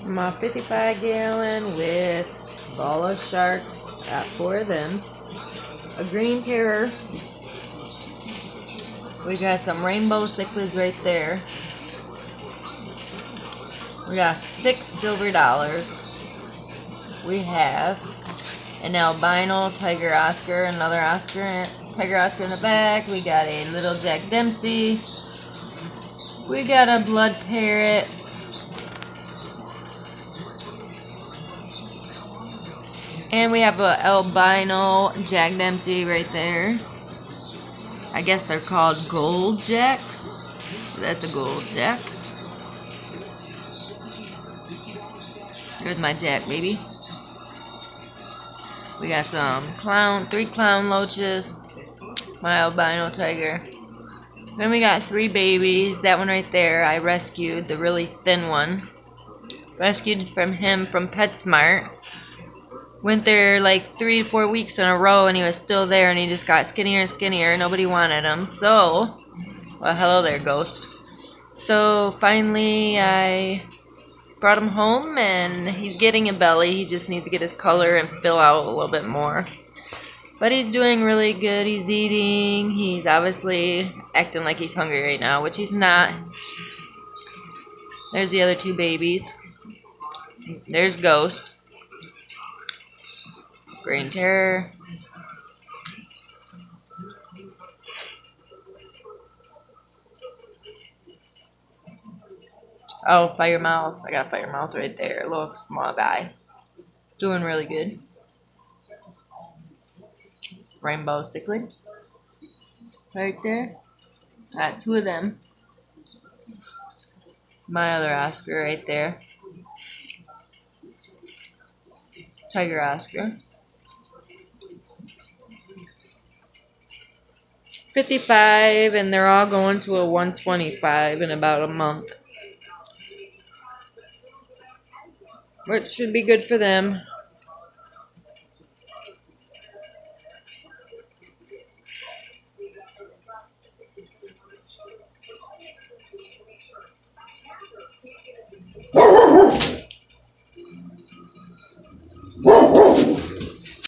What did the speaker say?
My 55-gallon with ball of sharks. Got 4 of them. A green terror. We got some rainbow cichlids right there. We got 6 silver dollars. We have an albino tiger Oscar, another Oscar, tiger Oscar in the back. We got a little Jack Dempsey. We got a blood parrot. And we have a albino Jack Dempsey right there. I guess they're called gold jacks. That's a gold jack. There's my jack, baby. We got some 3 clown loaches. My albino tiger. Then we got 3 babies. That one right there, I rescued, the really thin one. Rescued from him from PetSmart. Went there like 3 to 4 weeks in a row and he was still there and he just got skinnier and skinnier. Nobody wanted him. So, well, hello there, ghost. So finally I brought him home and he's getting a belly. He just needs to get his color and fill out a little bit more. But he's doing really good. He's eating. He's obviously acting like he's hungry right now, which he's not. There's the other 2 babies. There's Ghost. Green Terror. Oh, Firemouth. I got Firemouth right there. A little small guy. Doing really good. Rainbow cichlid. Right there. Got 2 of them. My other Oscar right there. Tiger Oscar. 55, and they're all going to a 125 in about a month. Which should be good for them.